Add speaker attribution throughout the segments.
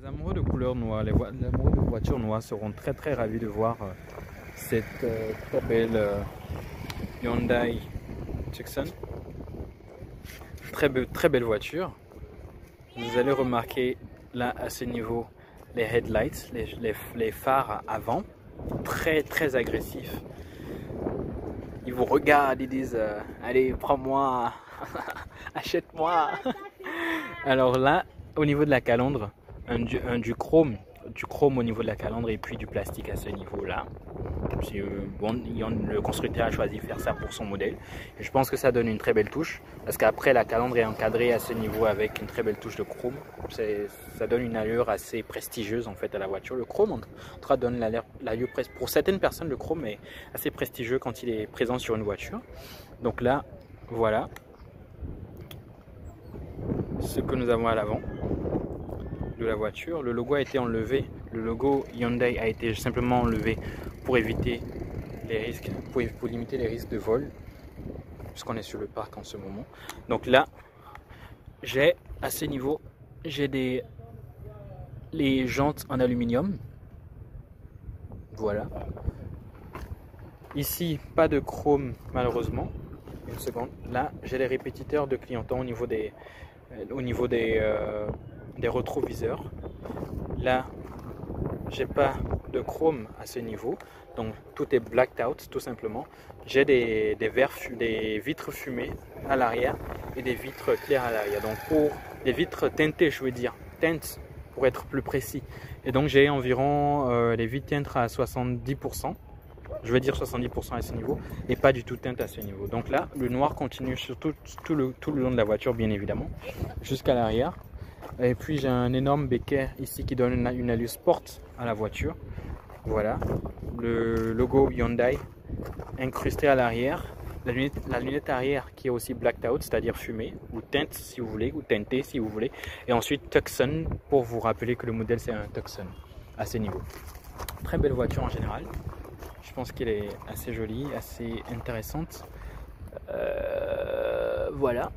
Speaker 1: Les amoureux de couleurs noires, les amoureux de voitures noires seront très ravis de voir cette très belle Hyundai Tucson. Très belle voiture. Vous allez remarquer là à ce niveau les headlights, les phares avant, très agressifs. Ils vous regardent, ils disent allez prends-moi, achète-moi. Alors là, au niveau de la calandre, du chrome au niveau de la calandre et puis du plastique à ce niveau-là. Bon, le constructeur a choisi de faire ça pour son modèle. Et je pense que ça donne une très belle touche parce qu'après la calandre est encadrée à ce niveau avec une très belle touche de chrome. Ça donne une allure assez prestigieuse en fait à la voiture. Le chrome en tout cas donne l'allure pour certaines personnes. Le chrome est assez prestigieux quand il est présent sur une voiture. Donc là, voilà ce que nous avons à l'avant de la voiture. Le logo a été enlevé. Le logo Hyundai a été simplement enlevé pour éviter les risques, pour limiter les risques de vol, puisqu'on est sur le parc en ce moment. Donc là, j'ai à ce niveau, j'ai les jantes en aluminium. Voilà. Ici, pas de chrome malheureusement. Une seconde. Là, j'ai les répétiteurs de clignotants au niveau des rétroviseurs. Là, j'ai pas de chrome à ce niveau, donc tout est blacked out tout simplement. J'ai des vitres fumées à l'arrière et des vitres claires à l'arrière. Donc pour les vitres teintées, je veux dire teintes pour être plus précis. Et donc j'ai environ les vitres teintes à 70%. Je vais dire 70% à ce niveau et pas du tout teinte à ce niveau. Donc là, le noir continue sur tout le long de la voiture, bien évidemment, jusqu'à l'arrière. Et puis j'ai un énorme béquet ici qui donne une allure sport à la voiture. Voilà, le logo Hyundai incrusté à l'arrière. La lunette arrière qui est aussi blacked out, c'est-à-dire fumée, ou teinte si vous voulez, ou teintée si vous voulez. Et ensuite Tucson, pour vous rappeler que le modèle c'est un Tucson à ce niveau. Très belle voiture en général. Je pense qu'elle est assez jolie, assez intéressante. Voilà.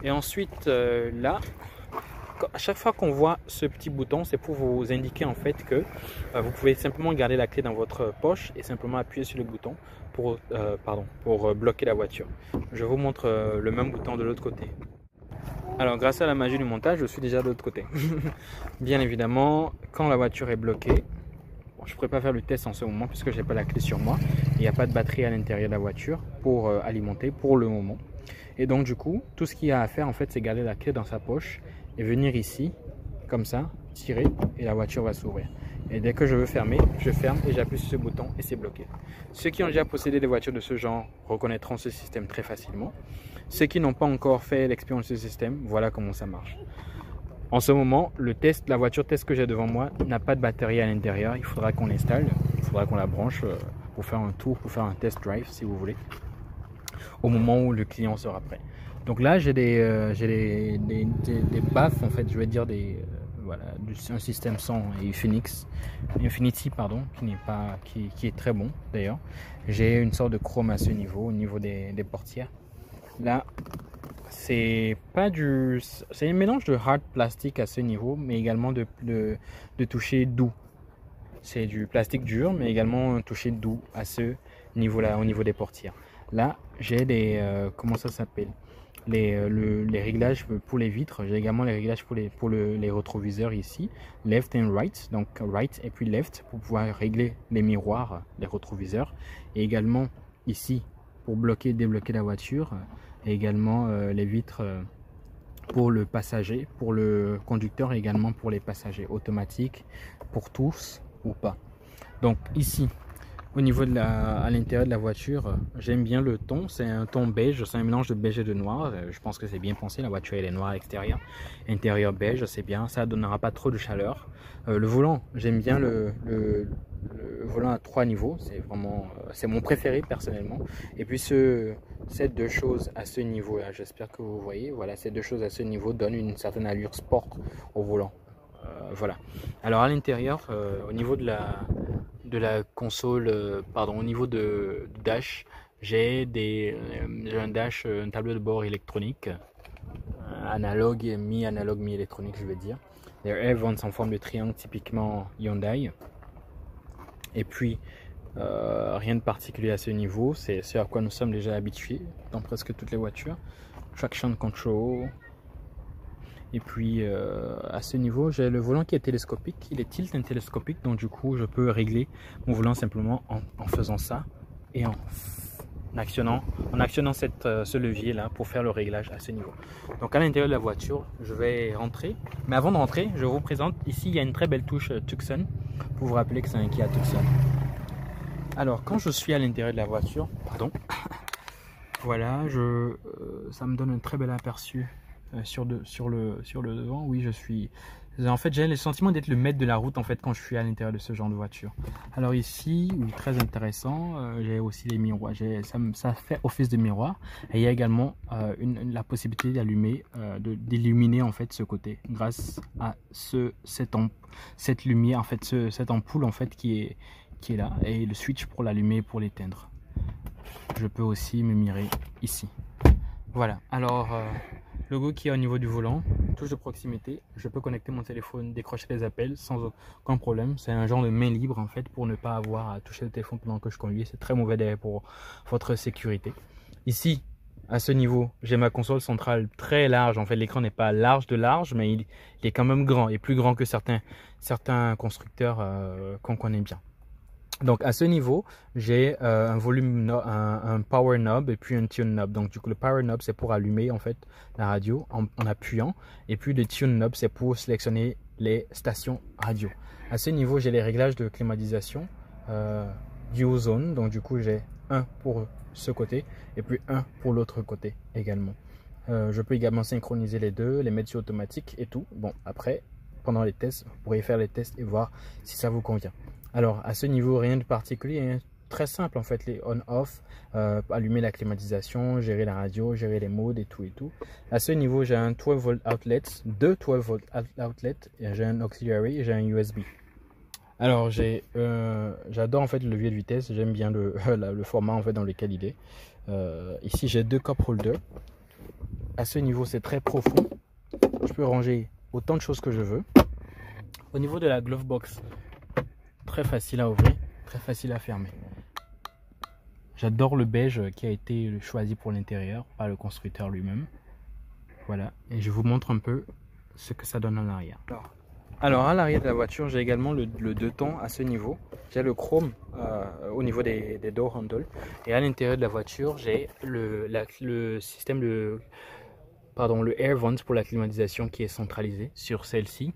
Speaker 1: Et ensuite, là, à chaque fois qu'on voit ce petit bouton, c'est pour vous indiquer en fait que vous pouvez simplement garder la clé dans votre poche et simplement appuyer sur le bouton pour bloquer la voiture. Je vous montre le même bouton de l'autre côté. Alors, grâce à la magie du montage, je suis déjà de l'autre côté. Bien évidemment, quand la voiture est bloquée, je ne pourrais pas faire le test en ce moment puisque je n'ai pas la clé sur moi. Il n'y a pas de batterie à l'intérieur de la voiture pour alimenter pour le moment. Et donc du coup, tout ce qu'il y a à faire en fait, c'est garder la clé dans sa poche et venir ici, comme ça, tirer et la voiture va s'ouvrir. Et dès que je veux fermer, je ferme et j'appuie sur ce bouton et c'est bloqué. Ceux qui ont déjà possédé des voitures de ce genre reconnaîtront ce système très facilement. Ceux qui n'ont pas encore fait l'expérience de ce système, voilà comment ça marche. En ce moment, la voiture test que j'ai devant moi n'a pas de batterie à l'intérieur. Il faudra qu'on l'installe, il faudra qu'on la branche pour faire un tour, pour faire un test drive si vous voulez, au moment où le client sera prêt. Donc là, j'ai des baffes en fait, je vais dire voilà, un système son Infinity pardon, qui est très bon d'ailleurs. J'ai une sorte de chrome à ce niveau, au niveau des portières. Là, c'est un mélange de hard plastique à ce niveau, mais également de toucher doux. C'est du plastique dur, mais également un toucher doux à ce niveau-là, au niveau des portières. Là, j'ai comment ça s'appelle, les réglages pour les vitres. J'ai également les réglages pour les rétroviseurs ici, left and right, donc right et puis left pour pouvoir régler les miroirs, les rétroviseurs, et également ici pour bloquer et débloquer la voiture. Et également les vitres pour le passager, pour le conducteur et également pour les passagers, automatique pour tous ou pas. Donc ici, au niveau à l'intérieur de la voiture, j'aime bien le ton, c'est un ton beige, c'est un mélange de beige et de noir. Je pense que c'est bien pensé, la voiture elle est noire à l'extérieur, intérieur beige, c'est bien, ça donnera pas trop de chaleur. Le volant, j'aime bien le volant à 3 niveaux, c'est mon préféré personnellement. Et puis ces deux choses à ce niveau là, j'espère que vous voyez, voilà, ces deux choses à ce niveau donnent une certaine allure sport au volant. Voilà. Alors à l'intérieur, au niveau de la console, au niveau du dash, j'ai un dash, un tableau de bord électronique analogue, mi-analogue, mi-électronique, je vais dire. Les air vents en forme de triangle, typiquement Hyundai. Et puis, rien de particulier à ce niveau, c'est ce à quoi nous sommes déjà habitués dans presque toutes les voitures. Traction control. Et puis à ce niveau, j'ai le volant qui est télescopique, il est tilt and télescopique, donc du coup je peux régler mon volant simplement en faisant ça et en actionnant ce levier là pour faire le réglage à ce niveau. Donc à l'intérieur de la voiture, je vais rentrer, mais avant de rentrer, je vous présente, ici il y a une très belle touche Tucson, pour vous rappeler que c'est un Kia Tucson. Alors quand je suis à l'intérieur de la voiture, pardon, voilà, ça me donne un très bel aperçu sur le devant. Oui, je suis, en fait j'ai le sentiment d'être le maître de la route en fait quand je suis à l'intérieur de ce genre de voiture. Alors ici, oui, très intéressant, j'ai aussi les miroirs, ça fait office de miroir, et il y a également la possibilité d'allumer, d'illuminer en fait ce côté grâce à cette lumière en fait, cette ampoule en fait qui est là, et le switch pour l'allumer et pour l'éteindre. Je peux aussi me mirer ici. Voilà, alors logo qui est au niveau du volant, touche de proximité, je peux connecter mon téléphone, décrocher les appels sans aucun problème. C'est un genre de main libre en fait pour ne pas avoir à toucher le téléphone pendant que je conduis. C'est très mauvais d'ailleurs pour votre sécurité. Ici, à ce niveau, j'ai ma console centrale très large. En fait, l'écran n'est pas large de large, mais il est quand même grand et plus grand que certains constructeurs qu'on connaît bien. Donc à ce niveau, j'ai un power knob et puis un tune knob. Donc du coup le power knob c'est pour allumer en fait la radio en appuyant, et puis le tune knob c'est pour sélectionner les stations radio. À ce niveau j'ai les réglages de climatisation dual zone, donc du coup j'ai un pour ce côté et puis un pour l'autre côté également. Je peux également synchroniser les deux, les mettre sur automatique et tout. Bon après pendant les tests, vous pourrez faire les tests et voir si ça vous convient. Alors à ce niveau, rien de particulier, hein, très simple en fait, les on-off, allumer la climatisation, gérer la radio, gérer les modes et tout et tout. À ce niveau, j'ai un 12 volt outlet, deux 12 volt outlets, j'ai un auxiliary et j'ai un USB. Alors j'adore en fait le levier de vitesse, j'aime bien le format en fait dans lequel il est. Ici j'ai deux cup holders. À ce niveau c'est très profond, je peux ranger autant de choses que je veux. Au niveau de la glove box, très facile à ouvrir, très facile à fermer. J'adore le beige qui a été choisi pour l'intérieur par le constructeur lui-même. Voilà, et je vous montre un peu ce que ça donne en arrière. Alors à l'arrière de la voiture, j'ai également le deux temps à ce niveau. J'ai le chrome au niveau des door handles, et à l'intérieur de la voiture, j'ai le système le air vent pour la climatisation qui est centralisé sur celle-ci.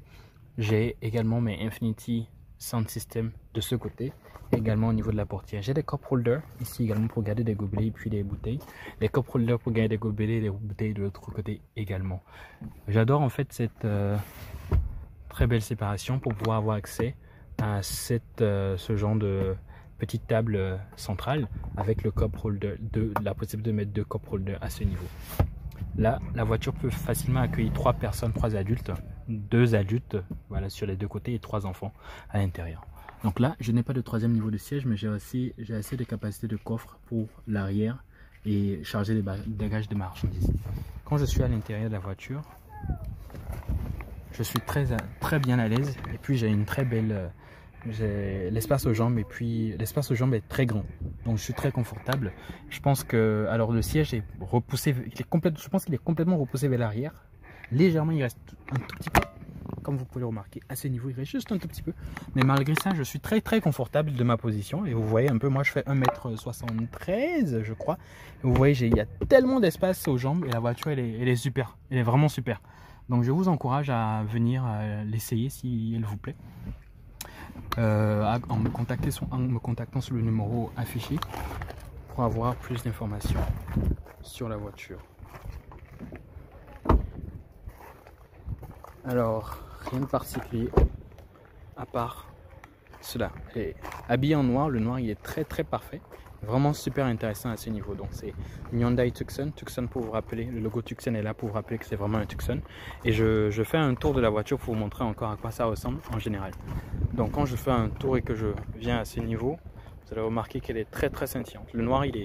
Speaker 1: J'ai également mes Infinity Sound System de ce côté, également au niveau de la portière. J'ai des cup holders ici également pour garder des gobelets et puis des bouteilles. Les cup holders pour garder des gobelets et des bouteilles de l'autre côté également. J'adore en fait cette très belle séparation pour pouvoir avoir accès à ce genre de petite table centrale avec le cup holder, la possibilité de mettre deux cup holders à ce niveau. Là, la voiture peut facilement accueillir 3 personnes, 3 adultes, 2 adultes, voilà, sur les deux côtés, et 3 enfants à l'intérieur. Donc là, je n'ai pas de troisième niveau de siège, mais j'ai assez de capacité de coffre pour l'arrière et charger les bagages de marchandises. Quand je suis à l'intérieur de la voiture, je suis très bien à l'aise, et puis j'ai une très belle... j'ai l'espace aux jambes, et puis l'espace aux jambes est très grand, donc je suis très confortable. Je pense que, alors le siège est repoussé, je pense qu'il est complètement repoussé vers l'arrière, légèrement, il reste un tout petit peu, comme vous pouvez le remarquer, à ce niveau il reste juste un tout petit peu, mais malgré ça je suis très confortable de ma position. Et vous voyez un peu, moi je fais 1,73 m je crois, et vous voyez il y a tellement d'espace aux jambes, et la voiture elle est super, elle est vraiment super. Donc je vous encourage à venir l'essayer si elle vous plaît. En me contactant sur le numéro affiché pour avoir plus d'informations sur la voiture. Alors, rien de particulier à part cela. Et habillé en noir, le noir il est très parfait, vraiment super intéressant à ce niveau. Donc c'est Hyundai Tucson, pour vous rappeler, le logo Tucson est là pour vous rappeler que c'est vraiment un Tucson. Et je fais un tour de la voiture pour vous montrer encore à quoi ça ressemble en général. Donc quand je fais un tour et que je viens à ce niveau, vous allez remarquer qu'elle est très scintillante. Le noir il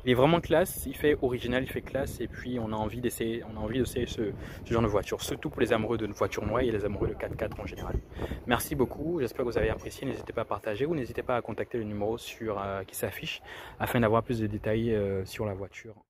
Speaker 1: Il est vraiment classe, il fait original, il fait classe et puis on a envie d'essayer ce genre de voiture, surtout pour les amoureux de voitures noires et les amoureux de 4x4 en général. Merci beaucoup, j'espère que vous avez apprécié, n'hésitez pas à partager ou n'hésitez pas à contacter le numéro qui s'affiche afin d'avoir plus de détails sur la voiture.